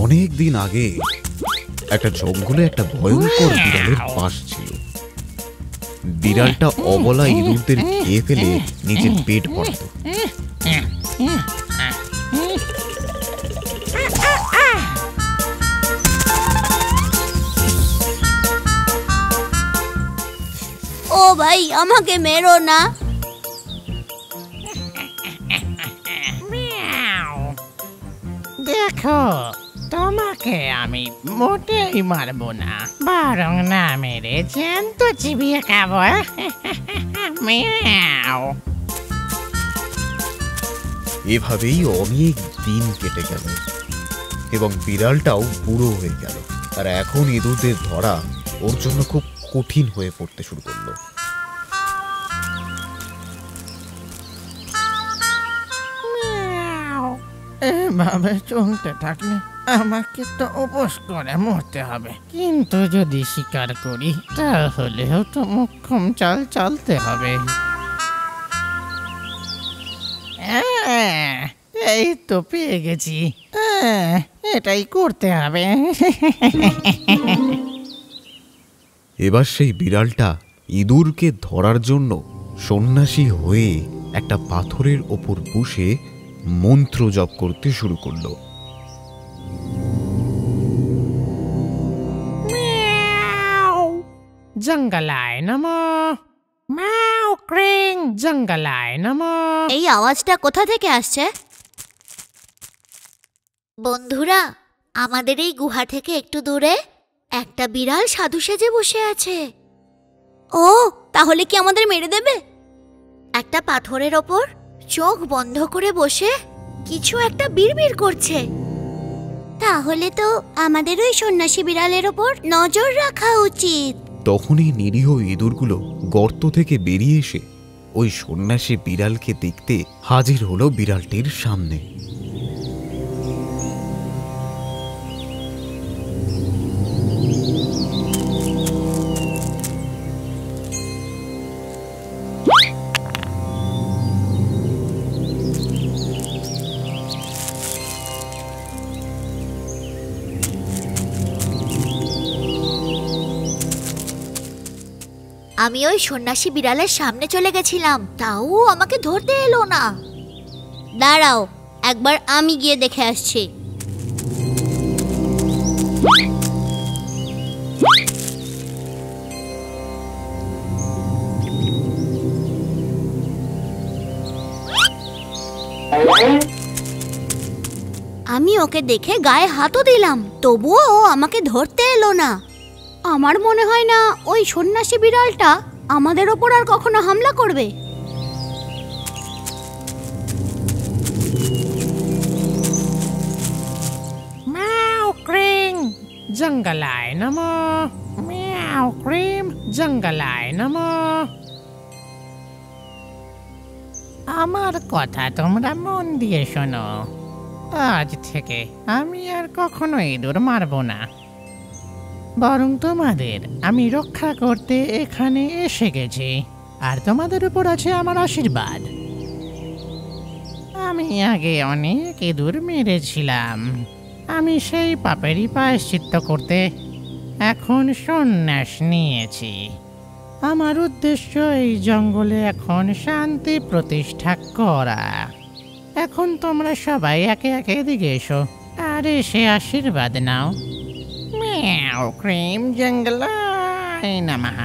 অনেক দিন আগে একটা জঙ্গলে একটা ভয়ঙ্কর বিড়ালের বাস ছিল। বিড়ালটা অবলা ইঁদুরদের খেয়ে ফেলে নিজের পেট ভরত। ও ভাই, আমাকে মেরো না। দেখো, তোমাকে আমি মোটেই মারবো না, বরং না মেরে জ্যান্ত চিবিয়ে খাবো। মিয়াও। এভাবেই অনেক দিন কেটে গেল এবং বিড়ালটাও বুড়ো হয়ে গেল। আর এখন ইঁদুরদের ধরা ওর জন্য খুব কঠিন হয়ে পড়তে শুরু করলো। এভাবে চলতে থাকলে আমাকে তো উপোস করে মরতে হবে, কিন্তু যদি শিকার করি তাহলেও তো মোক্ষম চাল চলতে হবে। এই তো পেয়ে গেছি, এটাই করতে হবে। এবার সেই বিড়ালটা ইঁদুরকে ধরার জন্য সন্ন্যাসী হয়ে একটা পাথরের ওপর বসে মন্ত্র জপ করতে শুরু করলো। জঙ্গলায় নমঃ, ম্যাও ক্রিং, জঙ্গলায় নমঃ। এই আওয়াজটা কোথা থেকে আসছে? বন্ধুরা, আমাদের এই গুহা থেকে একটু দূরে একটা বিড়াল সাধু সেজে বসে আছে। ও, তাহলে কি আমাদের মেরে দেবে? একটা পাথরের ওপর চোখ বন্ধ করে বসে কিছু একটা বিড়বিড় করছে। তাহলে তো আমাদের ওই সন্ন্যাসী বিড়ালের ওপর নজর রাখা উচিত। তখনই নিরীহ ইঁদুরগুলো গর্ত থেকে বেরিয়ে এসে ওই সন্ন্যাসী বিড়ালকে দেখতে হাজির হলো বিড়ালটির সামনে। আমি ওই সন্ন্যাসী বিড়ালের সামনে চলে গেছিলাম, তাও আমাকে ধরতে এলো না। দাঁড়াও, একবার আমি গিয়ে দেখে আসছি। আমি ওকে দেখে গায়ে হাতও দিলাম, তবুও ও আমাকে ধরতে এলো না। আমার মনে হয় না ওই সন্ন্যাসী বিড়ালটা আমাদের ওপর আর কখনো হামলা করবে। ম্যাও ক্রিং, জঙ্গলায় নমঃ, ম্যাও ক্রিম, জঙ্গলায় নমঃ। আমার কথা তোমরা মন দিয়ে শোনো। আজ থেকে আমি আর কখনো ইঁদুর মারবো না, বরং তোমাদের আমি রক্ষা করতে এখানে এসে গেছি। আর তোমাদের উপর আছে আমার আশীর্বাদ। আমি আগে অনেক ইঁদুর মেরেছিলাম, আমি সেই পাপেরই প্রায়শ্চিত্ত করতে এখন সন্ন্যাস নিয়েছি। আমার উদ্দেশ্য এই জঙ্গলে এখন শান্তি প্রতিষ্ঠা করা। এখন তোমরা সবাই একে একে এদিকে এসো আর এসে আশীর্বাদ নাও। ম্যাও ক্রিম, জঙ্গলায় নমঃ।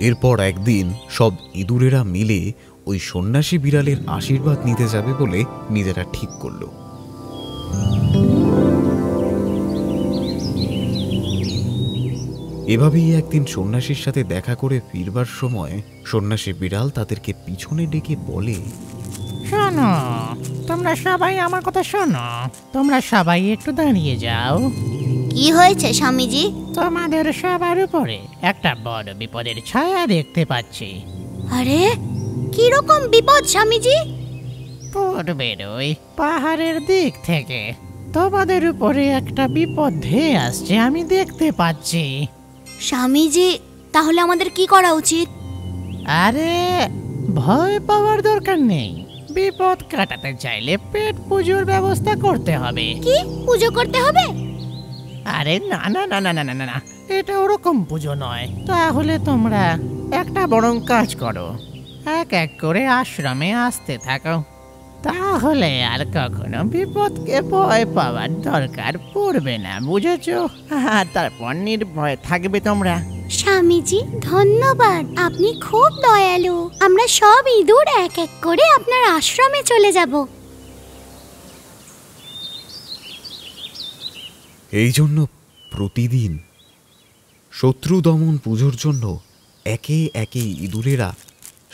এরপর একদিন সব ইঁদুরেরা মিলে ওই সন্ন্যাসী বিড়ালের আশীর্বাদ নিতে যাবে বলে নিজেরা ঠিক করলো। এভাবেই একদিন সন্ন্যাসীর সাথে দেখা করে ফিরবার সময় সন্ন্যাসী বিড়াল তাদেরকে পিছনে ডেকে বলে, শোনো, তোমরা সবাই আমার কথা শোনো। তোমরা সবাই একটু দাঁড়িয়ে যাও। কি হয়েছে স্বামীজি? তোমাদের সবার উপরে একটা বড় বিপদের ছায়া দেখতে পাচ্ছি। আরে, কি রকম বিপদ স্বামীজি? পূর্বের ওই পাহাড়ের দিক থেকে তোমাদের উপরে একটা বিপদ ধেয়ে আসছে আমি দেখতে পাচ্ছি। স্বামীজি, তাহলে আমাদের কি করা উচিত? আরে, ভয় পাওয়ার দরকার নেই। বিপদ কাটাতে চাইলে পেট পুজোর ব্যবস্থা করতে হবে। কি পুজো করতে হবে? আরে না না না না না না না, এটা ওরকম পুজো নয়। তাহলে তোমরা একটা বরং কাজ করো, এক এক করে আশ্রমে আসতে থাকো, তাহলে আর কখনো বিপদকে ভয় পাওয়ার দরকার পড়বে না, বুঝেছো? আর তারপর নির্ভয় থাকবে তোমরা। স্বামীজি ধন্যবাদ, আপনি খুব দয়ালু। আমরা সব ইঁদুর এক এক করে আপনার আশ্রমে চলে যাব। এই জন্য প্রতিদিন শত্রু দমন পুজোর জন্য একে একে ইঁদুরেরা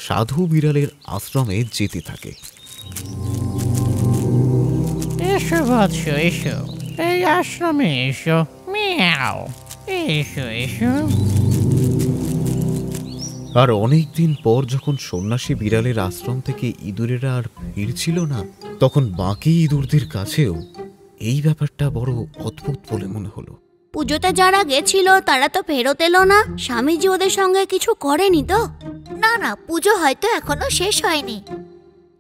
সাধু বিড়ালের আশ্রমে যেতে থাকে। এসো বৎস, এসো, এই আশ্রমে এসো। মিয়াও, এসো এসো। আর অনেক দিন পর যখন সন্ন্যাসী বিড়ালের আশ্রম থেকে ইঁদুরেরা আর ফিরছিল না, তখন বাকি ইঁদুরদের কাছেও এই ব্যাপারটা বড় অদ্ভুত বলে মনে হলো। পুজোতে যারা গেছিল তারা তো ফেরত এলো না। স্বামীজি ওদের সঙ্গে কিছু করেনি তো? না না, পুজো হয়তো এখনো শেষ হয়নি।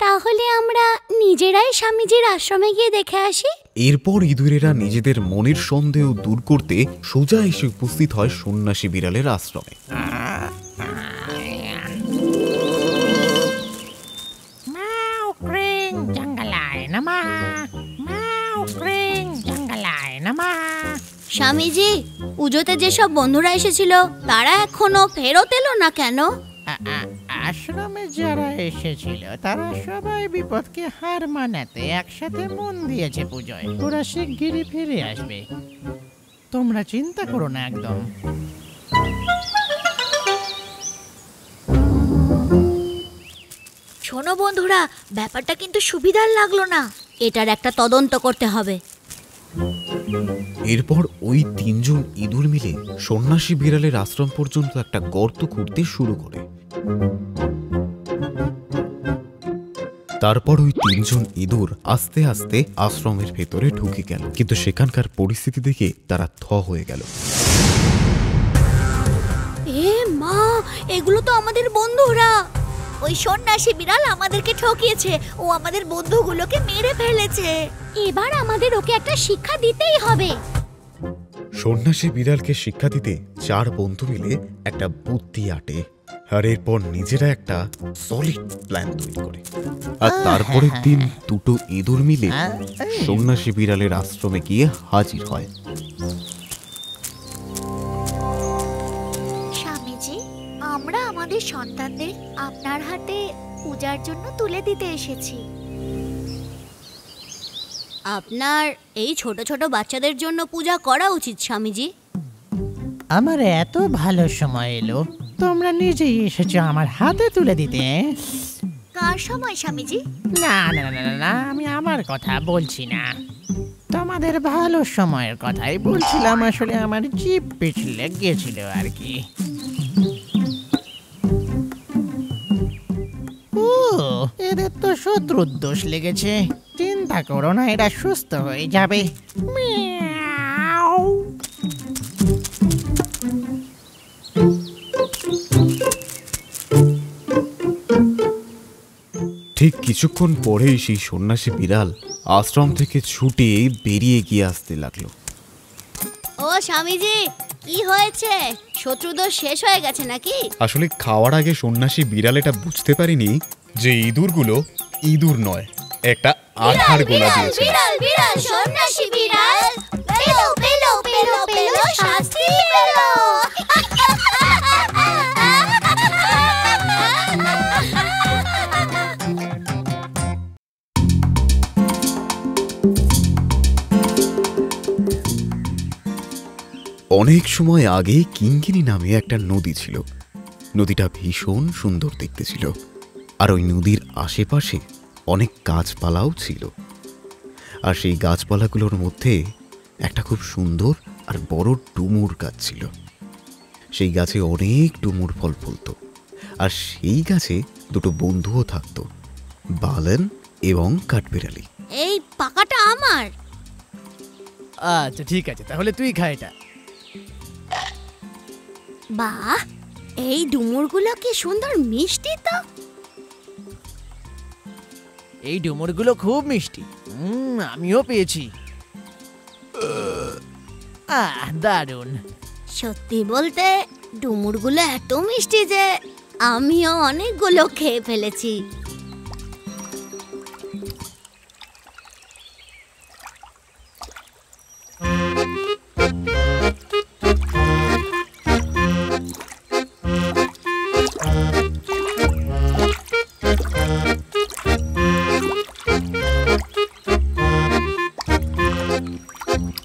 তাহলে আমরা নিজেরাই স্বামীজির আশ্রমে গিয়ে দেখে আসি। এরপর ইঁদুরেরা নিজেদের মনের সন্দেহ দূর করতে সোজা এসে উপস্থিত হয় সন্ন্যাসী বিড়ালের আশ্রমে। মাও ক্রিং জঙ্গলায় নমঃ, মাও ক্রিং জঙ্গলায় নমঃ। স্বামীজি, পুজোতে যেসব বন্ধুরা এসেছিল তারা এখনো ফেরত এলো না কেন? আশ্রমে যারা এসেছিল তারা সবাই বিপদকে হার মানাতে একসাথে মন দিয়েছে পুজোয়। ওরা শিগগিরই ফিরে আসবে, তোমরা চিন্তা করো না একদম। শোনো বন্ধুরা, ব্যাপারটা কিন্তু সুবিধার লাগলো না। এটার একটা তদন্ত করতে হবে। এরপর ওই তিনজন ইঁদুর মিলে সন্ন্যাসী বিড়ালের আশ্রম পর্যন্ত একটা গর্ত খুঁড়তে শুরু করে। তারপর ওই তিনজন ইঁদুর আস্তে আস্তে আশ্রমের ভেতরে ঢুকে গেল, কিন্তু সেখানকার পরিস্থিতি দেখে তারা থ হয়ে গেল। এ মা, এগুলো তো আমাদের বন্ধুরা। ওই সন্ন্যাসী বিড়াল আমাদেরকে ঠকিয়েছে, ও আমাদের বন্ধুগুলোকে মেরে ফেলেছে। এবার আমাদের ওকে একটা শিক্ষা দিতেই হবে। সন্ন্যাসী বিড়ালকে শিক্ষা দিতে চার বন্ধু মিলে একটা বুদ্ধি আটে, আর এরপর নিজেরা একটা সলিড প্ল্যান তৈরি করে। আর তারপরের দিন দুটো ইঁদুর মিলে সন্ন্যাসী বিড়ালের আশ্রমে গিয়ে হাজির হয়। স্বামীজি, আমরা আমাদের সন্তানদের আপনার হাতে পূজার জন্য তুলে দিতে এসেছি। আপনার এই ছোট ছোট বাচ্চাদের জন্য পূজা করা উচিত স্বামীজি। আমার এত ভালো সময় এলো, তোমরা নিজেই এসেছো আমার হাতে তুলে দিতে। কার সময় স্বামীজি? না না না না না, আমি আমার কথা বলছি না, তোমাদের ভালো সময়ের কথাই বলছিলাম। আসলে আমার জিভ পিছলে গিয়েছিল আর কি। ও, এদের তো শত্রুর দোষ লেগেছে। চিন্তা করো না, এরা সুস্থ হয়ে যাবে। মিয়াও। ঠিক কিছুক্ষণ পরেই সেই সন্ন্যাসী বিড়াল আশ্রম থেকে ছুটে বেরিয়ে গিয়ে আসতে লাগলো। ও স্বামীজি, কি হয়েছে? শত্রুদোষ শেষ হয়ে গেছে নাকি? আসলে খাওয়ার আগে সন্ন্যাসী বিড়াল এটা বুঝতে পারিনি যে ইঁদুরগুলো ইঁদুর নয়, একটা আঠার গোলা দিয়েছে। বিড়াল বিড়াল সন্ন্যাসী বিড়াল পেলো পেলো পেলো পেলো শাস্তি পেলো। অনেক সময় আগে কিঙ্কিনি নামে একটা নদী ছিল। নদীটা ভীষণ সুন্দর দেখতে ছিল, আর ওই নদীর আশেপাশে অনেক গাছপালাও ছিল। আর সেই গাছপালাগুলোর মধ্যে একটা খুব সুন্দর আর বড় ডুমুর গাছ ছিল। সেই গাছে অনেক ডুমুর ফল ফলত, আর সেই গাছে দুটো বন্ধুও থাকতো, বালেন এবং কাঠবিড়ালি। এই পাকাটা আমার। আচ্ছা ঠিক আছে, তাহলে তুই খা এটা। বাহ, এই ডুমুরগুলো কি সুন্দর মিষ্টি তো। এই ডুমুরগুলো খুব মিষ্টি। আমিও পেয়েছি। দারুণ। সত্যি বলতে ডুমুরগুলো এত মিষ্টি যে আমিও অনেকগুলো খেয়ে ফেলেছি।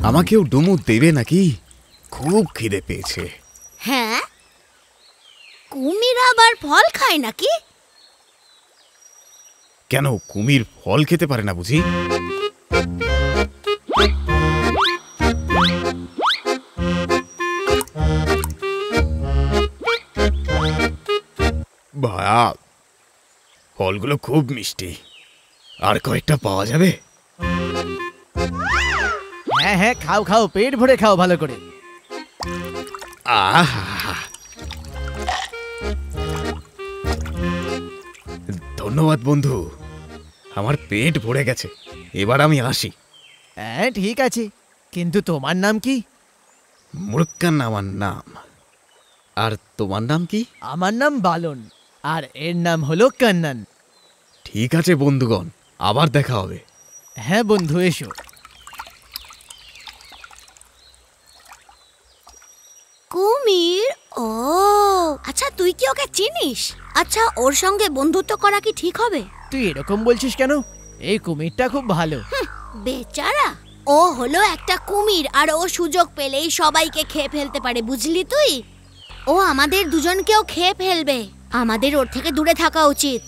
আমাকেও ডুমুর দেবে নাকি? খুব খিদে পেয়েছে। হ্যাঁ, কুমির আবার ফল খায় নাকি? কেন, কুমির ফল খেতে পারে না বুঝি? ভায়া, ফলগুলো খুব মিষ্টি, আর কয়েকটা পাওয়া যাবে? হ্যাঁ হ্যাঁ, খাও খাও, পেট ভরে খাও ভালো করে। আহা, ধন্যবাদ বন্ধু, আমার পেট ভরে গেছে, এবার আমি আসি। হ্যাঁ ঠিক আছে, কিন্তু তোমার নাম কি? মুরুক্কান আমার নাম। আর তোমার নাম কি? আমার নাম বালন, আর এর নাম হলো কান্নান। ঠিক আছে বন্ধুগণ, আবার দেখা হবে। হ্যাঁ বন্ধু, এসো। কুমির? ও আচ্ছা, তুই কি ওকে চিনিস? আচ্ছা, ওর সঙ্গে বন্ধুত্ব করা কি ঠিক হবে? তুই এরকম বলছিস কেন? এই কুমিরটা খুব ভালো। বেচারা, ও হলো একটা কুমির, আর ও সুযোগ পেলেই সবাইকে খেয়ে ফেলতে পারে, বুঝলি তুই? ও আমাদের দুজনকেও খেয়ে ফেলবে। আমাদের ওর থেকে দূরে থাকা উচিত।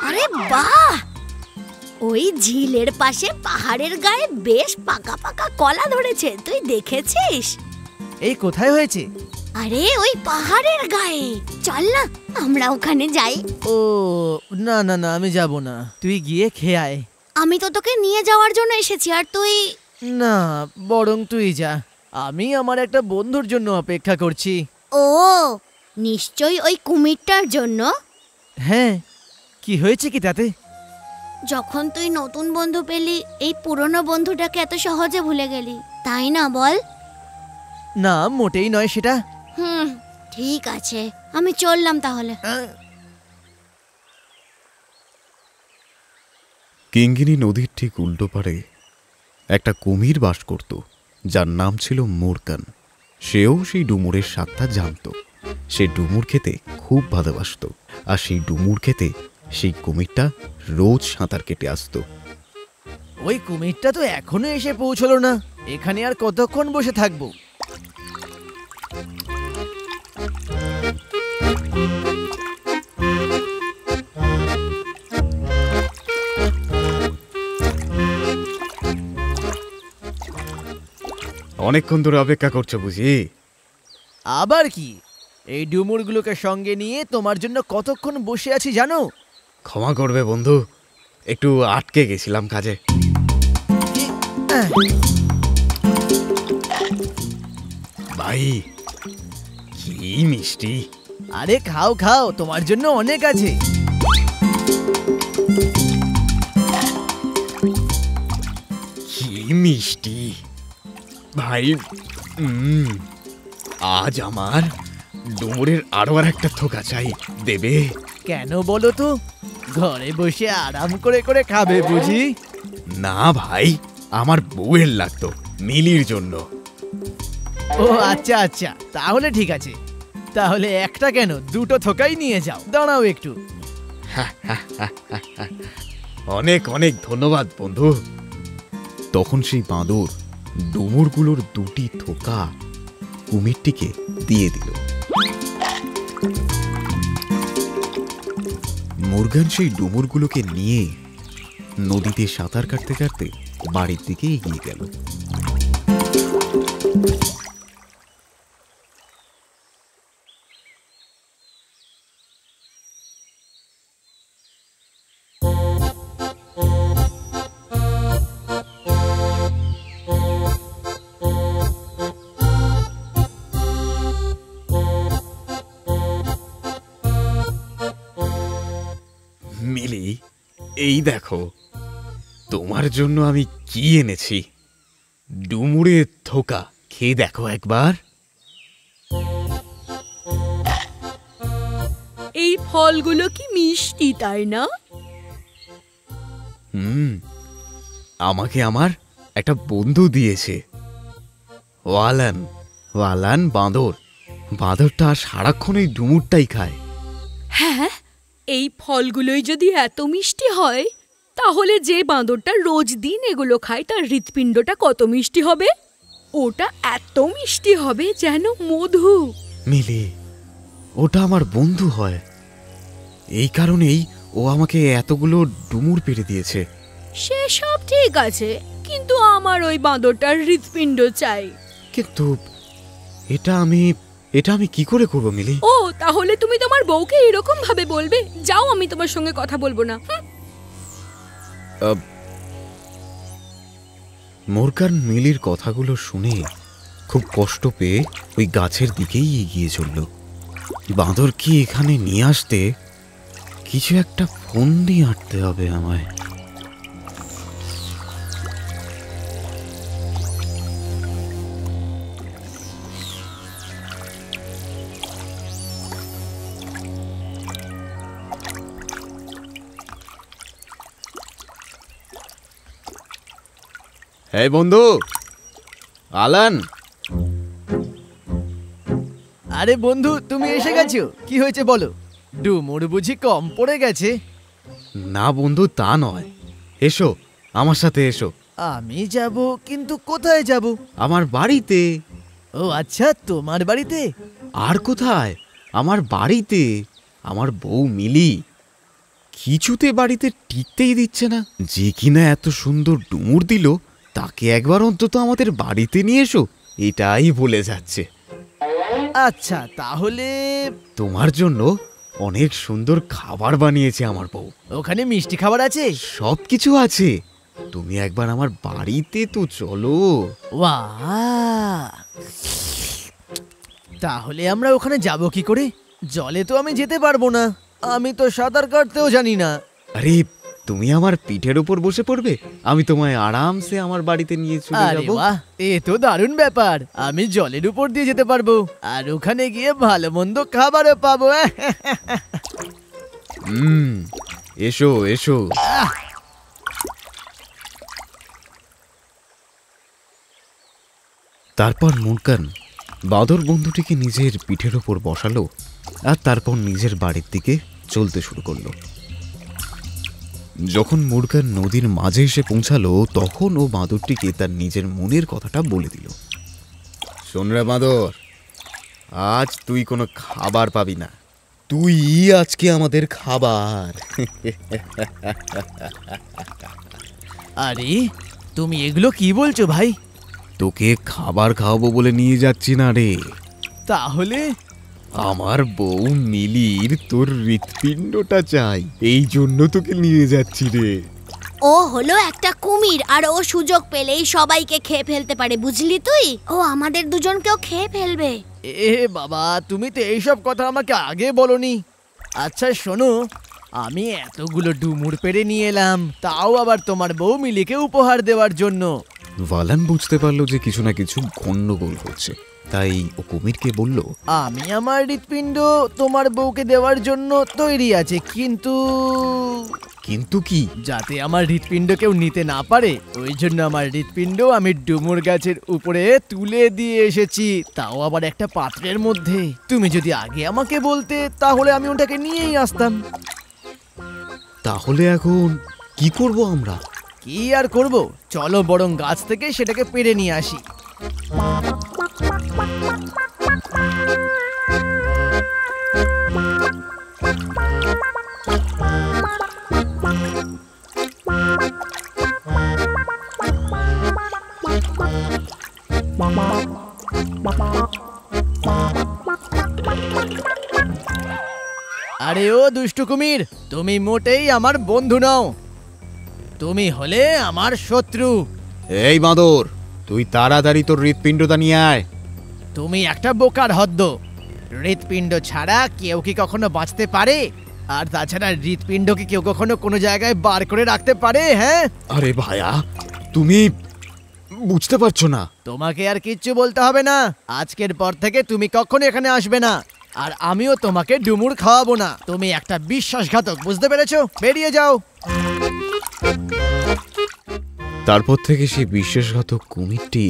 আরে বাহ, ওই ঝিলের পাশে পাহাড়ের গায়ে বেশ পাকা পাকা কলা ধরেছে, তুই দেখেছিস? এই কোথায় হয়েছে? আরে ওই পাহাড়ের গায়ে, চল না আমরা ওখানে যাই। ও না না না, আমি যাব না, তুই গিয়ে খেয়ে আয়। আমি তো তোকে নিয়ে যাওয়ার জন্য এসেছি, আর তুই? না, বরং তুই যা, আমি আমার একটা বন্ধুর জন্য অপেক্ষা করছি। ও নিশ্চয়ই ওই কুমিরটার জন্য। হ্যাঁ, কি হয়েছে কি তাতে? যখন তুই নতুন বন্ধু পেলি, এই পুরনো বন্ধুটাকে এত সহজে ভুলে গেলি, তাই না বল? না, মোটেই নয় সেটা। ঠিক আছে, আমি চললাম তাহলে। কিঙ্গিনী নদীর ঠিক উল্টো পারে একটা কুমির বাস করত, যার নাম ছিল মুরকান। সেও সেই ডুমুরের স্বাদটা জানত। সে ডুমুর খেতে খুব ভালোবাসত, আর সেই ডুমুর খেতে সেই কুমিরটা রোজ সাঁতার কেটে আসতো। ওই কুমিরটা তো এখনো এসে পৌঁছলো না, এখানে আর কতক্ষণ বসে থাকবো? অনেকক্ষণ ধরে অপেক্ষা করছো বুঝি? আবার কি, এই ডুমুরগুলোকে সঙ্গে নিয়ে তোমার জন্য কতক্ষণ বসে আছি জানো? ক্ষমা করবে বন্ধু, একটু আটকে গেছিলাম কাজে। ভাই, কি মিষ্টি! আরে খাও খাও, তোমার জন্য অনেক আছে। কি মিষ্টি ভাই! আজ আমার ডুমুরের আরো আর একটা থোকা চাই, দেবে? কেন বলো তো? ঘরে বসে আরাম করে করে খাবে বুঝি? না ভাই, আমার বউয়ের লাগতো, মিলির জন্য। ও আচ্ছা আচ্ছা, তাহলে ঠিক আছে। তাহলে একটা কেন, দুটো থোকাই নিয়ে যাও। দাঁড়াও একটু। অনেক অনেক ধন্যবাদ বন্ধু। তখন সেই বাঁদর ডুমুরগুলোর দুটি থোকা কুমিরটিকে দিয়ে দিল। মুরগান সেই ডুমুরগুলোকে নিয়ে নদীতে সাঁতার কাটতে কাটতে বাড়ির দিকে এগিয়ে গেল। এই দেখো, তোমার জন্য আমি কি এনেছি। ডুমুরের থোকা, খেয়ে দেখো একবার। এই ফলগুলো কি মিষ্টি, তাই না? আমাকে আমার একটা বন্ধু দিয়েছে, ওয়ালান। ওয়ালান বাঁদর। বাঁদরটা সারাক্ষণ এই ডুমুরটাই খায়। হ্যাঁ, এই ফলগুলোই যদি এত মিষ্টি হয়, তাহলে যে বাঁদরটা রোজ দিন এগুলো খায় তার হৃৎপিণ্ডটা কত মিষ্টি হবে। ওটা এত মিষ্টি হবে যেন মধু। মিলি, ওটা আমার বন্ধু হয়, এই কারণেই ও আমাকে এতগুলো ডুমুর পেড়ে দিয়েছে। সেসব ঠিক আছে, কিন্তু আমার ওই বাঁদরটার হৃৎপিণ্ড চাই। কিন্তু এটা আমি কি করে করবো মিলি? ও, তাহলে তুমি তোমার বউকে এরকম ভাবে বলবে? যাও, আমি তোমার সঙ্গে কথা বলবো না। মোরকান মিলির কথাগুলো শুনে খুব কষ্ট পেয়ে ওই গাছের দিকেই এগিয়ে চলল। বাঁদরকে এখানে নিয়ে আসতে কিছু একটা ফোন দিয়ে আটতে হবে আমায়। এই বন্ধু, আলান। আরে বন্ধু, তুমি এসে গেছো? কি হয়েছে বলো? ডুমুর বুঝি কম পড়ে গেছে? না বন্ধু, তা নয়। এসো, আমার সাথে এসো। আমি যাব, কিন্তু কোথায় যাব? আমার বাড়িতে। ও আচ্ছা, তোমার বাড়িতে? আর কোথায়? আমার বাড়িতে। আমার বউ মিলি কিছুতে বাড়িতে টিকতেই দিচ্ছে না। যে কিনা এত সুন্দর ডুমুর দিল, তাকে একবার অন্তত আমাদের বাড়িতে নিয়ে এসো, এটাই বলে যাচ্ছে। আচ্ছা, তাহলে তোমার জন্য অনেক সুন্দর খাবার বানিয়েছে আমার বউ। ওখানে মিষ্টি খাবার আছে? সব কিছু আছে। তুমি একবার আমার বাড়িতে তো চলো। বাহ! তাহলে আমরা ওখানে যাব কি করে? জলে তো আমি যেতে পারবো না, আমি তো সাঁতার কাটতেও জানি না। আরে, তুমি আমার পিঠের উপর বসে পড়বে, আমি তোমায় আরামসে আমার বাড়িতে নিয়ে চলে আরে যাব। বাহ, এ তো দারুণ ব্যাপার। আমি জলের উপর দিয়ে যেতে পারবো, আর ওখানে গিয়ে ভালো মন্দ খাবারও পাবো। এসো এসো। তারপর মুরকান বাঁদর বন্ধুটিকে নিজের পিঠের ওপর বসালো, আর তারপর নিজের বাড়ির দিকে চলতে শুরু করলো। যখন মুরকান নদীর মাঝে এসে পৌঁছালো, তখন ও বাঁদরটিকে তার নিজের মনের কথাটা বলে দিল। শোন রে বাঁদর, আজ তুই কোনো খাবার পাবি না, তুই আজকে আমাদের খাবার। আরে, তুমি এগুলো কি বলছো ভাই? তোকে খাবার খাওয়াবো বলে নিয়ে যাচ্ছি না রে। তাহলে? আমার বউ মিলির তোর হৃৎপিণ্ডটা চাই, এই জন্য তোকে নিয়ে যাচ্ছি রে। ও হলো একটা কুমির, আর ও সুযোগ পেলেই সবাইকে খেয়ে ফেলতে পারে, বুঝলি তুই? ও আমাদের দুজনকেও খেয়ে ফেলবে। এ বাবা, তুমি তো এইসব কথা আমাকে আগে বলনি। আচ্ছা শোনো, আমি এতগুলো ডুমুর পেড়ে নিয়ে এলাম, তাও আবার তোমার বউ মিলিকে উপহার দেওয়ার জন্য। ভালান বুঝতে পারলো যে কিছু না কিছু গন্ডগোল হচ্ছে, তাই ও কুমিরকে বলল, আমি আমার হৃৎপিণ্ড তোমার বউকে দেওয়ার জন্য তৈরি আছে, কিন্তু কিন্তু কি? যাতে আমার হৃৎপিণ্ড কেউ নিতে না পারে, ওই জন্য আমার হৃৎপিণ্ড আমি ডুমুর গাছের উপরে তুলে দিয়ে এসেছি, তাও আবার একটা পাত্রের মধ্যে। তুমি যদি আগে আমাকে বলতে, তাহলে আমি ওটাকে নিয়েই আসতাম। তাহলে এখন কি করব আমরা? কি আর করব, চলো বরং গাছ থেকে সেটাকে পেড়ে নিয়ে আসি। আরে ও দুষ্টু কুমির, তুমি মোটেই আমার বন্ধু নও, তুমি হলে আমার শত্রু। এই বাঁদর, তুই তাড়াতাড়ি তোর হৃৎপিণ্ডটা নিয়ে আয়। তুমি একটা বোকার হদ্দ, হৃৎপিণ্ড ছাড়া কেউ কি কখনো বাঁচতে পারে? আর তাছাড়া হৃৎপিণ্ডকে কেউ কখনো কোনো জায়গায় বার করে রাখতে পারে? হ্যাঁ, আরে ভায়া, তুমি বুঝতে পারছো না। তোমাকে আর কিচ্ছু বলতে হবে না। আজকের পর থেকে তুমি কখনো এখানে আসবে না, আর আমিও তোমাকে ডুমুর খাওয়াবো না। তুমি একটা বিশ্বাসঘাতক, বুঝতে পেরেছো? বেরিয়ে যাও। তারপর থেকে সেই বিশ্বাসঘাতক কুমিরটি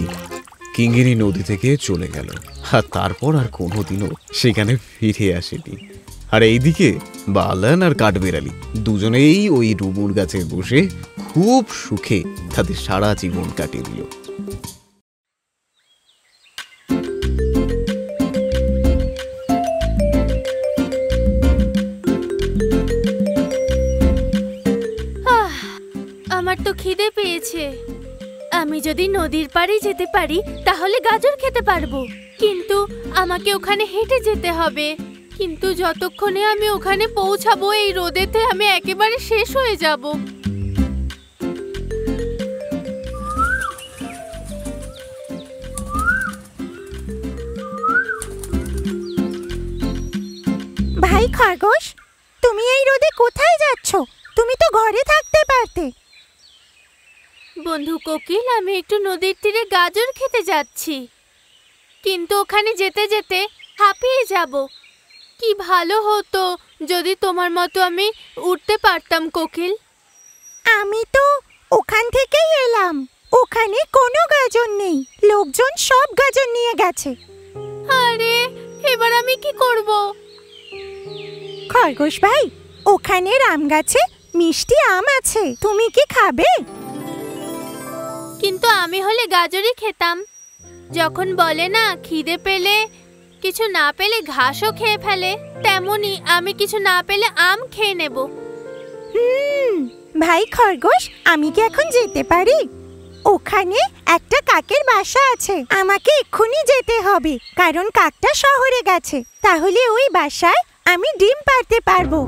কিঙ্গিনী নদী থেকে চলে গেল, আর তারপর আর কোনোদিনও সেখানে ফিরে আসেনি। আর এইদিকে বালান আর কাঠবেড়ালি দুজনেই ওই ডুমুর গাছে বসে খুব সুখে তাদের সারা জীবন কাটিয়ে দিল। আমার তো খিদে পেয়েছে। আমি যদি নদীর পাড়ে যেতে পারি তাহলে গাজর খেতে পারবো, কিন্তু আমাকে ওখানে হেঁটে যেতে হবে। কিন্তু যতক্ষণে আমি ওখানে পৌঁছাবো এই রোদেতে আমি একেবারে শেষ হয়ে যাব। ভাই খরগোশ, তুমি এই রোদে কোথায় যাচ্ছ? তুমি তো ঘরে থাকতে পারতে। বন্ধু কোকিল, আমি একটু নদীর তীরে গাজর খেতে যাচ্ছি, কিন্তু ওখানে যেতে যেতে হাঁপিয়ে যাব। কি ভালো হতো যদি তোমার মতো আমি উঠতে পারতাম কোকিল। আমি তো ওখান থেকেই এলাম। ওখানে কোনো গাজর নেই, লোকজন সব গাজর নিয়ে গেছে। আরে, এবার আমি কি করব? খরগোশ ভাই, ওখানে আম গাছে মিষ্টি আম আছে, তুমি কি খাবে? কিন্তু আমি হলে গাজরই খেতাম। যখন বলে না খিদে পেলে কিছু না পেলে ঘাসও খেয়ে ফেলে, তেমনি আমি কিছু না পেলে আম খেয়ে নেব। ভাই খরগোশ, আমি কি এখন যেতে পারি? ওখানে একটা কাকের বাসা আছে, আমাকে এক্ষুনি যেতে হবে, কারণ কাকটা শহরে গেছে। তাহলে ওই বাসায় আমি ডিম পাড়তে পারবো।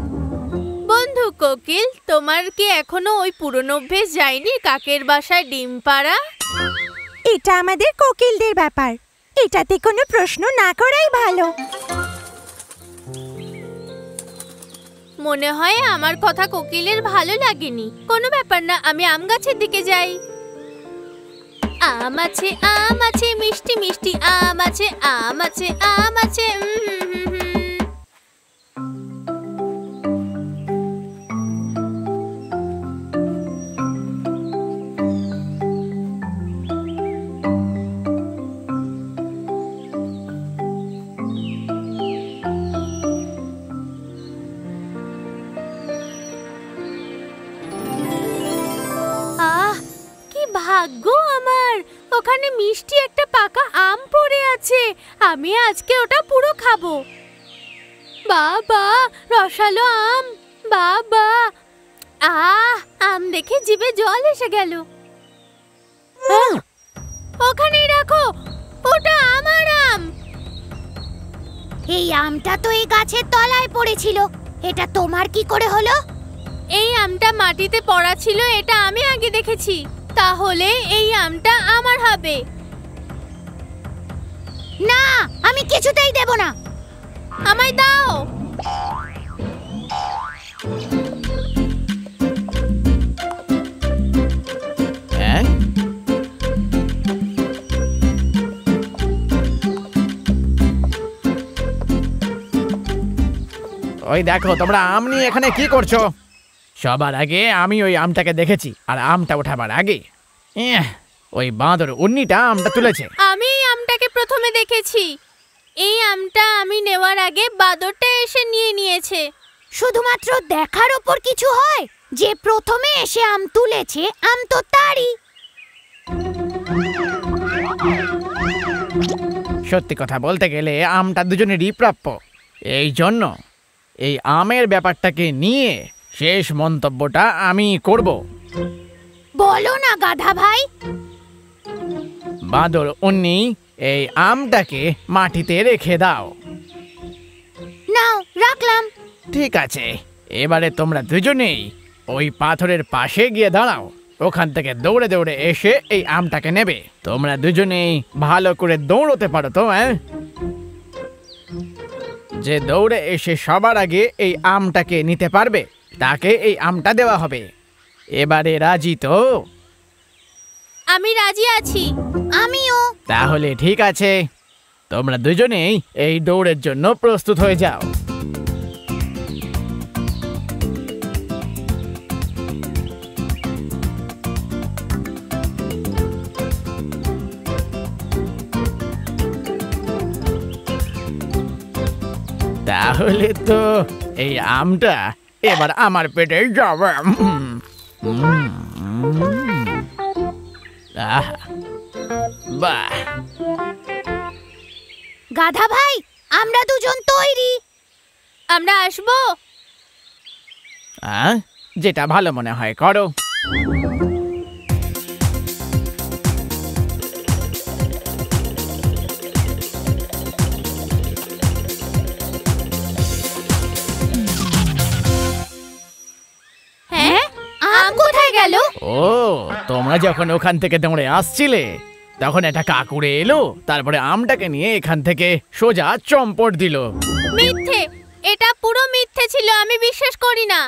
বন্ধু কোকিল, তোমার কি এখনো ওই পুরনো অভ্যেস যায়নি কাকের বাসায় ডিম পাড়া? এটা আমাদের কোকিলদের ব্যাপার, এটাতে কোনো প্রশ্ন না করাই ভালো। মনে হয় আমার কথা কোকিলের ভালো লাগেনি। কোনো ব্যাপার না, আমি আম গাছের দিকে যাই। আম আছে, আম আছে, মিষ্টি মিষ্টি আম আছে, আম আছে, আম আছে। ভাগ্য আমার, ওখানে মিষ্টি একটা পাকা আম পড়ে আছে। আমি আজকে ওটা পুরো খাবো। বাবা, রসালো আম, বাবা। আম দেখে জিভে জল এসে গেল। ওখানেই রাখো, ওটা আমার আম। এই আমটা তো এই গাছের তলায় পড়েছিল, এটা তোমার কি করে হলো? এই আমটা মাটিতে পড়া ছিল, এটা আমি আগে দেখেছি। তাহলে এই আমটা আমার হবে। না, আমি কিছুতেই দেব না। আমায় দাও। হ্যাঁ, ওই দেখো, তোমরা আম নিয়ে এখানে কি করছো? সবার আগে আমি ওই আমটাকে দেখেছি, আর আমটা ওঠাবার আগে ওই বাঁদর উন্নিটা আমটা তুলেছে। আমি এই আমটাকে প্রথমে দেখেছি। এই আমটা আমি নেওয়ার আগে বাঁদরটা এসে নিয়ে নিয়েছে। শুধুমাত্র দেখার ওপর কিছু হয়? যে প্রথমে এসে আম তুলেছে, আম তো তারই। সত্যি কথা বলতে গেলে আমটা দুজনেরই প্রাপ্য। এই জন্য এই আমের ব্যাপারটাকে নিয়ে শেষ মন্তব্যটা আমি করব। বলো না গাধা ভাই। বাঁদর উন্নি, এই আমটাকে মাটিতে রেখে দাও। নাও, রাখলাম। ঠিক আছে, এবারে তোমরা দুজনেই ওই পাথরের পাশে গিয়ে দাঁড়াও। ওখান থেকে দৌড়ে দৌড়ে এসে এই আমটাকে নেবে। তোমরা দুজনেই ভালো করে দৌড়তে পারো তো? যে দৌড়ে এসে সবার আগে এই আমটাকে নিতে পারবে তাকে এই আমটা দেওয়া হবে। এবারে রাজি তো? আমি রাজি আছি। আমিও। তাহলে ঠিক আছে, তোমরা দুজনেই এই দৌড়ের জন্য প্রস্তুত হয়ে যাও। তাহলে তো এই আমটা এবার আমার পেটে যাবে। বাহ, গাধা ভাই, আমরা দুজন তৈরি। আমরা আসবো। যেটা ভালো মনে হয় করো। হ্যাঁ, আম কোথায় গেল? ও, তোমরা যখন ওখান থেকে দৌড়ে আসছিলে তখন একটা কাকুরে এলো, তারপরে আমটাকে নিয়ে এখান থেকে সোজা চম্পট দিল। মিথ্যে, এটা পুরো মিথ্যে ছিল। আমি বিশ্বাস করি না।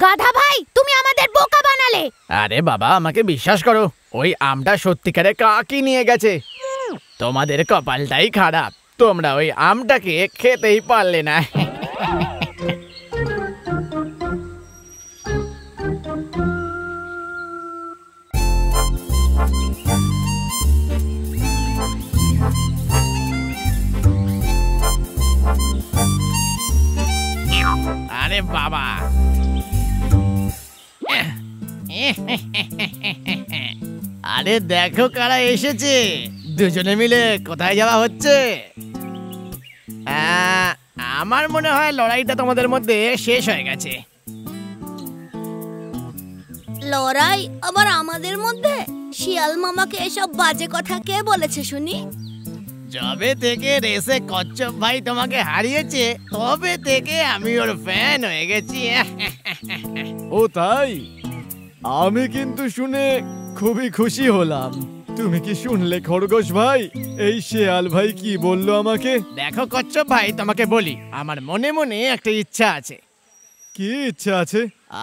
গাধা ভাই, তুমি আমাদের বোকা বানালে। আরে বাবা, আমাকে বিশ্বাস করো, ওই আমটা সত্যিকারে কাকি নিয়ে গেছে। তোমাদের কপালটাই খারাপ, তোমরা ওই আমটাকে খেতেই পারলে না। আরে বাবা, আরে দেখো কারা এসেছে। দুজনে মিলে কোথায় যাওয়া হচ্ছে? আমার মনে হয় লড়াইটা তোমাদের মধ্যে শেষ হয়ে গেছে। লড়াই আবার আমাদের মধ্যে? শিয়াল মামাকে এসব বাজে কথা কে বলেছে শুনি? যবে থেকে রেসে কচ্ছপ ভাই তোমাকে হারিয়েছে তবে থেকে আমি ওর ফ্যান হয়ে গেছি। ও তাই? আমি কিন্তু শুনে খুবই খুশি হলাম। তুমি কি শুনলে খরগোশ ভাই, এই শেয়াল ভাই কি বললো আমাকে? দেখো কচ্ছপ ভাই, তোমাকে বলি, আমার মনে মনে একটা ইচ্ছা আছে। কি ইচ্ছা আছে?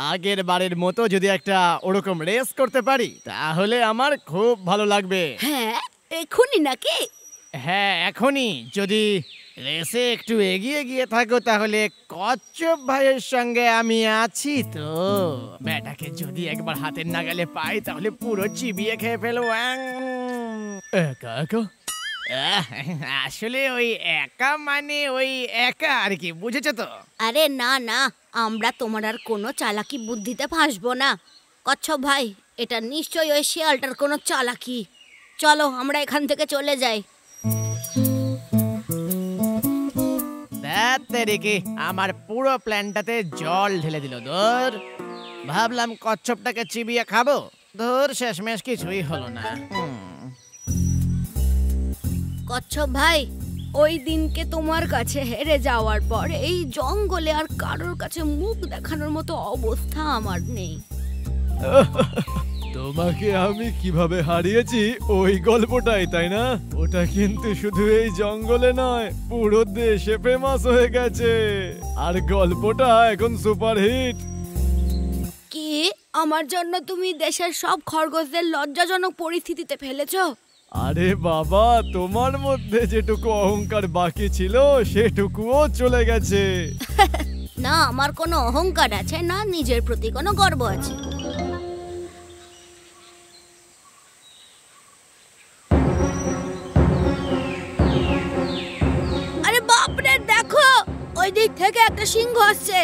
আগের বারের মতো যদি একটা ওরকম রেস করতে পারি তাহলে আমার খুব ভালো লাগবে। হ্যাঁ, এখনই নাকি? হ্যাঁ, এখনই। যদি রেসে একটু এগিয়ে গিয়ে থাকো তাহলে কচ্ছপ ভাইয়ের সঙ্গে আমি আছি তো। ব্যাটাকে যদি একবার হাতের নাগালে পাই তাহলে পুরো চিবিয়ে খেয়ে ফেলবো। একা একা? আসলে ওই একা মানে ওই একা আর কি, বুঝেছো তো? আরে না না, আমরা তোমার আর কোনো চালাকি বুদ্ধিতে ফাঁসবো না। কচ্ছপ ভাই, এটা নিশ্চয়ই ওই শিয়ালটার কোনো চালাকি। চলো আমরা এখান থেকে চলে যাই। দেখি, আমার পুরো প্ল্যানটাতে জল ঢেলে দিল। ধর, ভাবলাম কচ্ছপটাকে চিবিয়ে খাবো, ধর শেষমেশ কিছুই হলো না। কচ্ছপ ভাই, ওই দিনকে তোমার কাছে হেরে যাওয়ার পর এই জঙ্গলে আর কারোর কাছে মুখ দেখানোর মতো অবস্থা আমার নেই। তোমাকে আমি কিভাবে হারিয়েছি ওই গল্পটাই, তাই না? ওটা কিন্তু শুধু এই জঙ্গলে নয়, পুরো দেশে ফেমাস হয়ে গেছে। আর গল্পটা এখন সুপারহিট। কি আমার জন্য তুমি দেশের সব খরগোশদের লজ্জাজনক পরিস্থিতিতে ফেলেছো? আরে বাবা, তোমার মধ্যে যেটুকু অহংকার বাকি ছিল সেটুকুও চলে গেছে। না আমার কোনো অহংকার আছে, না নিজের প্রতি কোনো গর্ব আছে। আরে বাপরে, দেখো ওই দিক থেকে একটা সিংহ আসছে।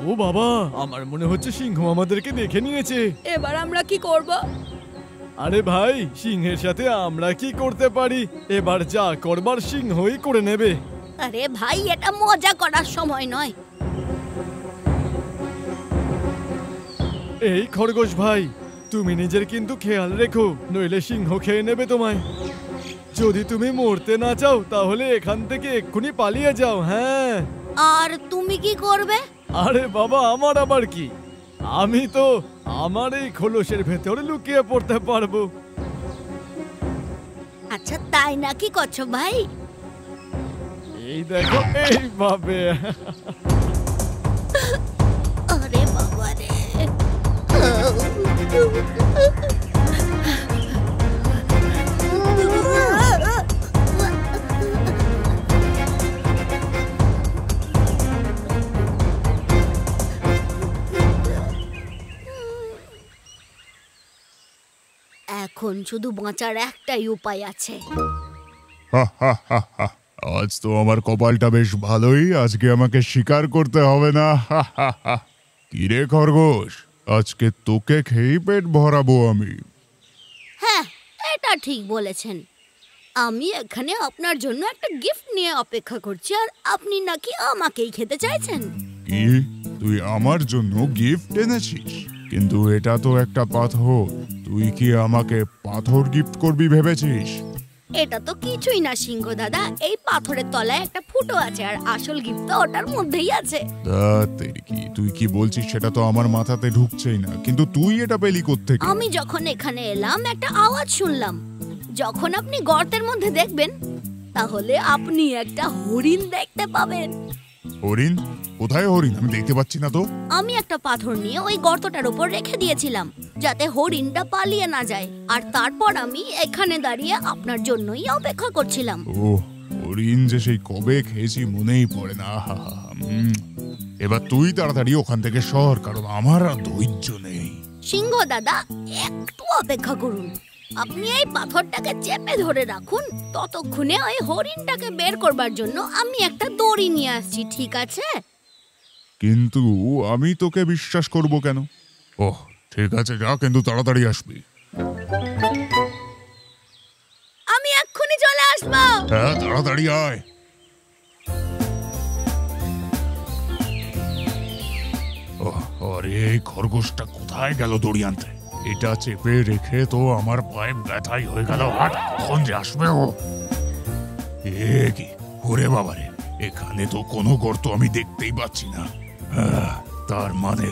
ও বাবা, আমার মনে হচ্ছে সিংহ আমাদেরকে দেখে নিয়েছে। এবার আমরা কি করব? আরে ভাই, সিংহের সাথে আমরা কি করতে পারি? এবার যা করবার সিংহই করে নেবে। আরে ভাই, এটা মজা করার সময় নয়। এই খরগোশ ভাই, তুমি নিজের কিন্তু খেয়াল রেখো, নইলে সিংহ খেয়ে নেবে তোমায়। যদি তুমি মরতে না চাও তাহলে এখান থেকে এক্ষুনি পালিয়ে যাও। হ্যাঁ। আর তুমি কি করবে? আরে বাবা, আমার আবার কি? আমি তো আমার এই খোলসের ভেতরে লুকিয়ে পড়তে পারবো। আচ্ছা তাই নাকি কচ্ছপ ভাই? এই দেখো এইভাবে। আরে বাবা রে, এখন শুধু বাঁচার একটাই উপায় আছে। আজ তো আমার কপালটা বেশ ভালোই, আজকে আমাকে শিকার করতে হবে না। কিরে খরগোশ, আজকে তোকে খেয়েই পেট ভরাবো আমি। হ্যাঁ, এটা ঠিক বলেছেন। আমি এখানে আপনার জন্য একটা গিফট নিয়ে অপেক্ষা করছি, আর আপনি নাকি আমাকেই খেতে চাইছেন। কি, তুই আমার জন্য গিফট এনেছিস? কিন্তু এটা তো একটা পাথর, তুই কি আমাকে পাথর গিফট করবি ভেবেছিস? এটা তো কিছুই না সিংহ দাদা, এই পাথরের তলায় একটা ফুটো আছে, আর আসল গিফট তো ওটার মধ্যেই আছে। কি তুই কি বলছিস সেটা তো আমার মাথাতে ঢুকছেই না, কিন্তু তুই এটা পেলি কোত্থেকে? আমি যখন এখানে এলাম একটা আওয়াজ শুনলাম। যখন আপনি গর্তের মধ্যে দেখবেন, তাহলে আপনি একটা হরিণ দেখতে পাবেন। হরিণ? কোথায় হরিণ? আমি দেখতে পাচ্ছি না তো। আমি একটা পাথর নিয়ে ওই গর্তটার উপর রেখে দিয়েছিলাম, যাতে হরিণটা পালিয়ে না যায়, আর তারপর আমি এখানে দাঁড়িয়ে আপনার জন্যই অপেক্ষা করছিলাম। ও, হরিণ যে সেই কবে খেয়েছি মনেই পড়ে না। এবার তুই তাড়াতাড়ি ওখান থেকে সর, কারণ আমার আর ধৈর্য নেই। সিংহ দাদা, একটু অপেক্ষা করুন। আপনি এই পাথরটাকে চেপে ধরে রাখুন, ততক্ষণে ওই হরিণটাকে বের করবার জন্য আমি একটা দড়ি নিয়ে আসছি, ঠিক আছে? কিন্তু আমি তোকে বিশ্বাস করব কেন? ওহ, ঠিক আছে, যা, কিন্তু তাড়াতাড়ি আসবি। আমি এক্ষুনি চলে আসবো। হ্যাঁ, তাড়াতাড়ি আয়। আরে এই খরগোশটা কোথায় গেল দড়ি আনতে? এটা চেপে রেখে তো আমার পায়ে ব্যথাই হয়ে গেল। হাট, কখন যে আসবে ও? এ কি, ওরে বাবারে, এখানে তো কোনো গর্ত আমি দেখতেই পাচ্ছি না। তার মানে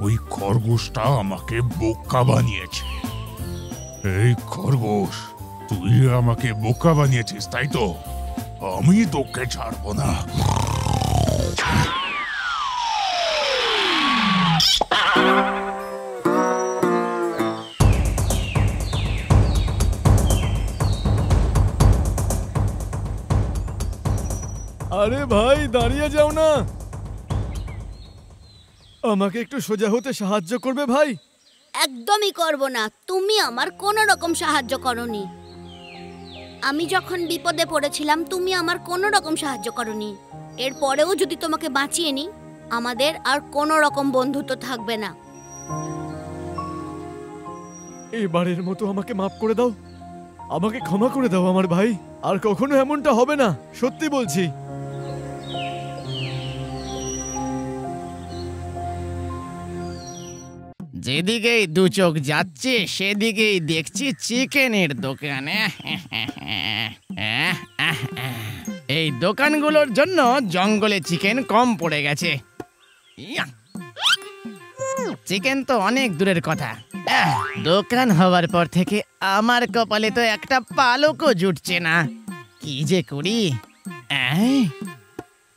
ওই খরগোশটা আমাকে বোকা বানিয়েছে। এই খরগোশ, তুই আমাকে বোকা বানিয়েছিস, তাই তো? আমি তোকে ছাড়বো না। আরে ভাই, দাঁড়িয়ে যাও না, আমাকে একটু সোজা হতে সাহায্য করবে ভাই? একদমই করব না। তুমি আমার কোনো রকম সাহায্য করনি। আমি যখন বিপদে পড়েছিলাম, তুমি আমার কোনো রকম সাহায্য করনি। এরপরেও যদি তোমাকে বাঁচিয়ে নি, আমাদের আর কোনো রকম বন্ধুত্ব থাকবে না। এবারের মতো আমাকে মাফ করে দাও, আমাকে ক্ষমা করে দাও আমার ভাই। আর কখনো এমনটা হবে না, সত্যি বলছি। যেদিকেই দু চোখ যাচ্ছে সেদিকেই দেখছি চিকেনের দোকানে। এই দোকানগুলোর জন্য জঙ্গলে চিকেন কম পড়ে গেছে। চিকেন তো অনেক দূরের কথা, দোকান হওয়ার পর থেকে আমার কপালে তো একটা পালকও জুটছে না। কি যে করি?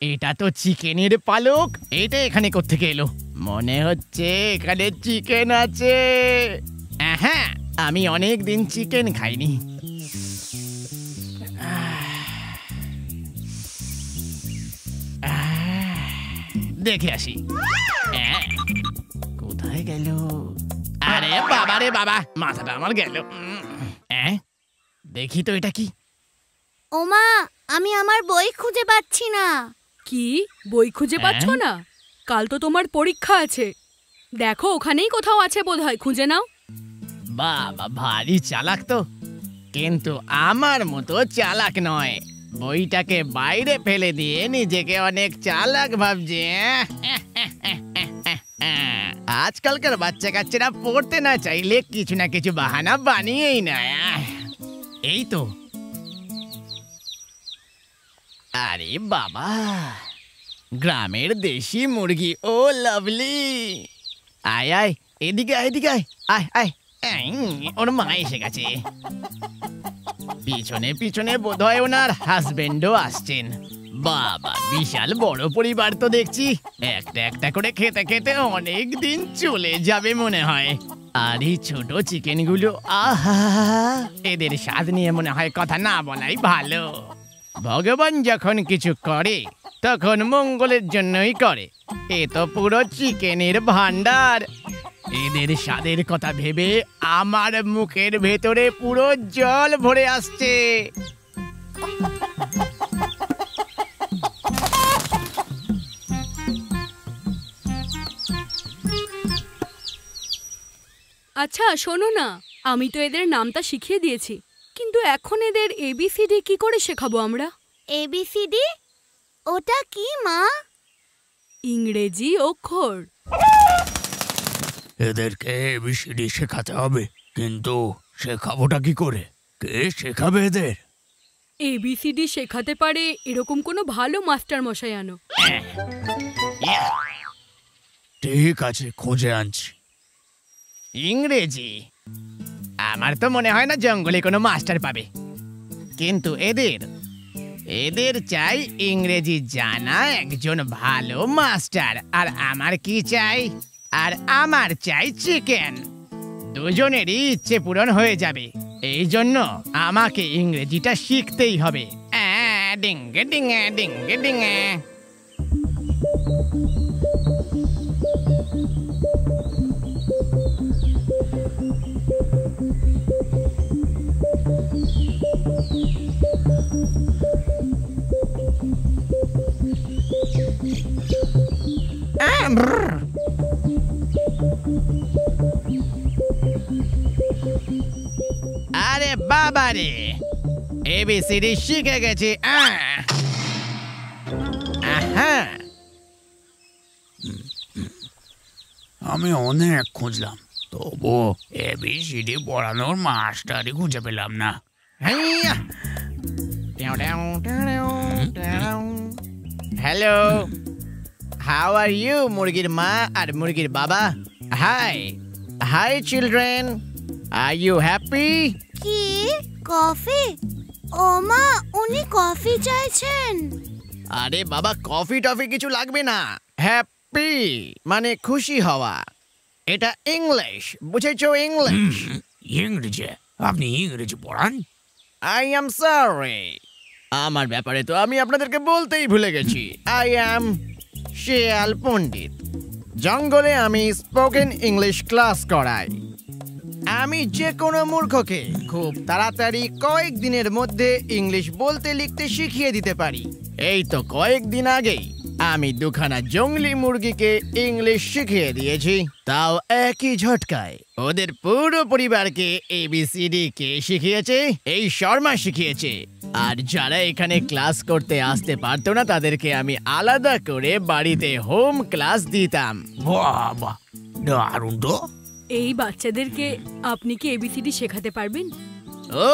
এটা তো চিকেনের পালক। এটা এখানে কোত্থেকে এলো? মনে হচ্ছে এখানে চিকেন আছে। হ্যাঁ, আমি অনেক দিন চিকেন খাইনি। দেখে আসি কোথায় গেল। আরে বাবা রে বাবা, মাথাটা আমার গেল। দেখি তো এটা কি। ওমা, আমি আমার বই খুঁজে পাচ্ছি না। কি, বই খুঁজে পাচ্ছ না? কাল তো তোমার পরীক্ষা আছে। দেখো, ওখানেই কোথাও আছে বোধহয়, খুঁজে নাও। বাবা ভারী চালাক তো, কিন্তু আমার মতো চালাক নয়। বইটাকে বাইরে ফেলে দিয়ে নিজেকে অনেক চালাক ভাবছে। আজকালকার বাচ্চা কাচ্চারা পড়তে না চাইলে কিছু না কিছু বাহানা বানিয়েই নেয়। এই তো, আরে বাবা, গ্রামের দেশি মুরগি। ও লাভলি, আয় আয়, এদিকে আয়, এদিকে আয়, আয় আয়। ওর মা এসে গেছে। পিছনে পিছনে বোধহয় ওনার হাজবেন্ডও আসছেন। বাবা, বিশাল বড় পরিবার তো দেখছি। একটা একটা করে খেতে খেতে অনেক দিন চলে যাবে মনে হয়। আর এই ছোট চিকেনগুলো, আহা, এদের স্বাদ নিয়ে মনে হয় কথা না বলাই ভালো। ভগবান যখন কিছু করে তখন মঙ্গলের জন্যই করে। এ তো পুরো চিকেনের ভান্ডার। এদের স্বাদের কথা ভেবে আমার মুখের ভেতরে পুরো জল ভরে আসছে। আচ্ছা শোনো না, আমি তো এদের নামটা শিখিয়ে দিয়েছি, কিন্তু এখন এদের এবিসিডি কি করে শেখাবো আমরা? এবিসিডি? ওটা কি মা? ইংরেজি অক্ষর। এদেরকে এবিসিডি শেখাতে হবে, কিন্তু শেখাবোটা কি করে? কে শেখাবে এদের? এবিসিডি শেখাতে পারে এরকম কোনো ভালো মাস্টার মশাই আনো। ঠিক আছে, খোঁজে আনছি। ইংরেজি? আমার তো মনে হয় না জঙ্গলে কোনো মাস্টার পাবে, কিন্তু এদের চাই ইংরেজি জানা একজন ভালো মাস্টার। আর আমার কি চাই? আর আমার চাই চিকেন। দুজনেরই ইচ্ছে পূরণ হয়ে যাবে। এই জন্য আমাকে ইংরেজিটা শিখতেই হবে। ডিঙ্গে ডিঙ্গে ডিঙ্গে ডিঙ্গে। আরে বাবা রে, এবিসিডি শিখে গেছি। আমি অনেক খুঁজলাম, তবু এবিসিডি পড়ানোর মাস্টারই খুঁজে পেলাম না। হ্যালো, হাউ আর ইউ মুরগির মা আর মুরগির বাবা? Hi hi children, are you happy? কি কফি? ও মা, উনি কফি চাইছেন। আরে বাবা, কফি টফি কিছু লাগবে না। হ্যাপি মানে খুশি হওয়া। এটা ইংলিশ, বুঝেছো? ইংলিশ। ইংরেজি? আপনি ইংরেজি পড়ান? আই এম সরি, আমার ব্যাপারে তো আমি আপনাদেরকে বলতেই ভুলে গেছি। আই এম শিয়াল পণ্ডিত। জঙ্গলে আমি স্পোকেন ইংলিশ ক্লাস করাই। আমি যে কোনো মূর্খকে খুব তাড়াতাড়ি কয়েকদিনের মধ্যে ইংলিশ বলতে লিখতে শিখিয়ে দিতে পারি। এই তো কয়েকদিন আগেই আমি দুখানা জঙ্গলি মুরগিকে ইংলিশ শিখিয়ে দিয়েছি, তাও একই ঝটকায়। ওদের পুরো পরিবারকে এবিসিডি কে শিখিয়েছে? এই শর্মা শিখিয়েছে। আর যারা এখানে ক্লাস করতে আসতে পারতো না তাদেরকে আমি আলাদা করে বাড়িতে হোম ক্লাস দিতাম। বাবা, দারুণ তো। এই বাচ্চাদেরকে আপনি কি এবিসিডি শেখাতে পারবেন? ও,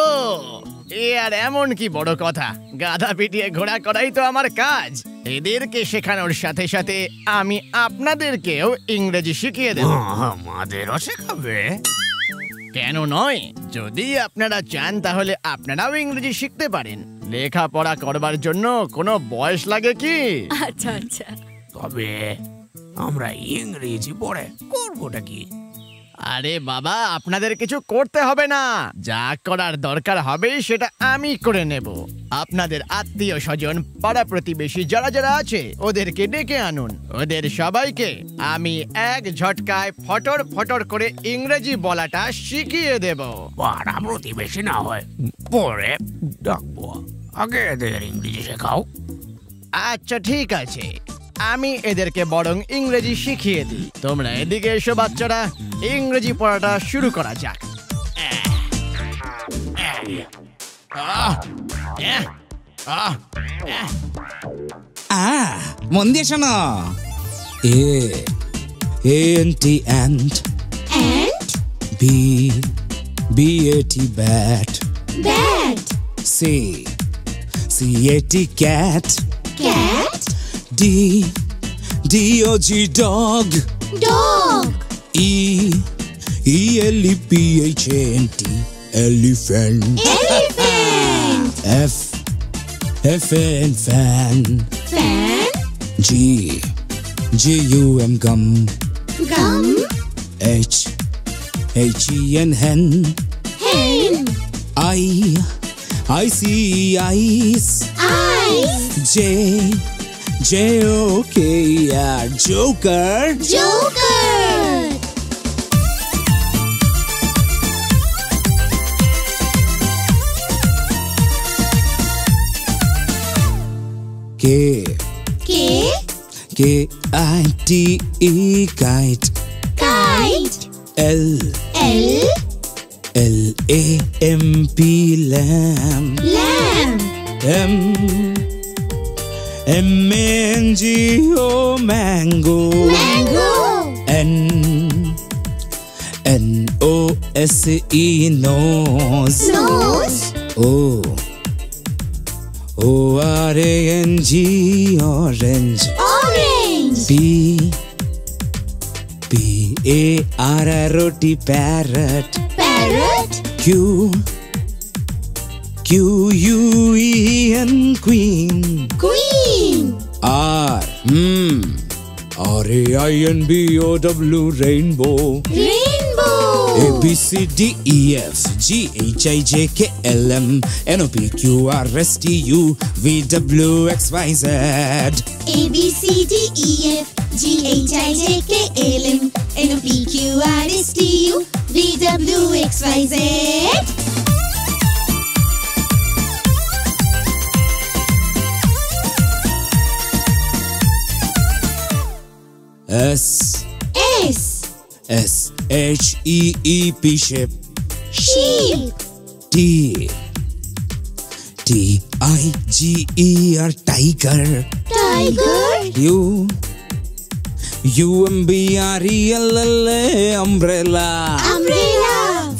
এ আর এমন কি বড় কথা? গাধা পিটিয়ে ঘোড়া করাই তো আমার কাজ। এদেরকে শেখানোর সাথে সাথে আমি আপনাদেরকেও ইংরেজি শিখিয়ে দেব। আমাদেরও শেখাবে? কেন নয়? যদি আপনারা চান তাহলে আপনারাও ইংরেজি শিখতে পারেন। লেখাপড়া করবার জন্য কোনো বয়স লাগে কি? আচ্ছা আচ্ছা। তবে আমরা ইংরেজি পড়ে করবোটা কি? আরে বাবা, আপনাদের কিছু করতে হবে না। যা করার দরকার হবে সেটা আমি করে নেব। আপনাদের আত্মীয় স্বজন, পাড়া প্রতিবেশী যারা যারা আছে ওদেরকে ডেকে আনুন। ওদের সবাইকে আমি এক ঝটকায় ফটর ফটর করে ইংরেজি বলাটা শিখিয়ে দেব। পাড়া প্রতিবেশী না হয় পরে ডাকবো, আগে এদের ইংরেজি শেখাও। আচ্ছা ঠিক আছে, আমি এদেরকে বরং ইংরেজি শিখিয়ে দিই। তোমরা এদিকে এসো বাচ্চারা, ইংরেজি পড়াটা শুরু করা যাক। মন দিয়ে শোনো। Anti ant, ant, BAT bat, bat, CAT cat, cat, DOG dog, dog, ইএলইপিএইচএনটি elephant, elephant. F in fan. Fan. G gum. Gum. H in hen. Hen. I see ice. Ice. Joker. Joker. Kite. Kite. Lamp. Lamp. Mango. Mango. Nose. Nose. Nose. Orange. Orange. Orange. Parrot. Parrot. Parrot. Queen. Queen. Queen. Rainbow. Rainbow. Rainbow. ABCDEF GHIJKLM NOPQRSTU VWXYZ. ABCDEF GHIJKLM NOPQRSTU VWXYZ. SHEEP Ship. Sheep. TIGER Tiger. Tiger. UMBRELL Umbrella. Umbrella.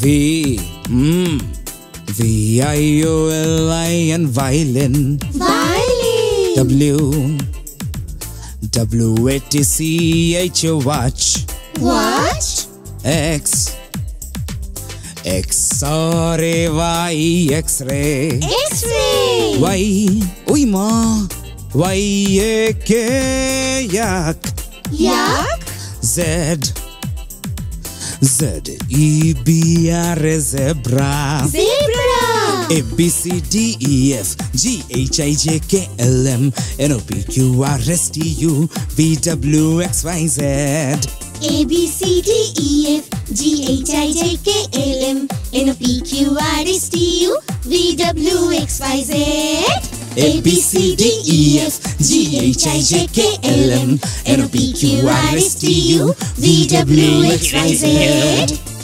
VIOLIN Violin. Violin. WATCH Watch. Watch. XRAY X-ray. X-ray. YAK Yak. Yak. ZEBR Zebra. Zebra. ABCDEF GHIJKLM NOPQRSTU VWXYZ. ABCDEF GHIJKLM NOPQRSTU VWXYZ. ABCDEF GHIJKLM NOPQRSTU VWXYZ.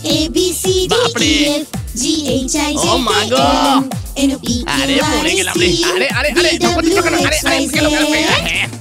ABCDEF GHIJKLM NOPQRSTU VWXYZ.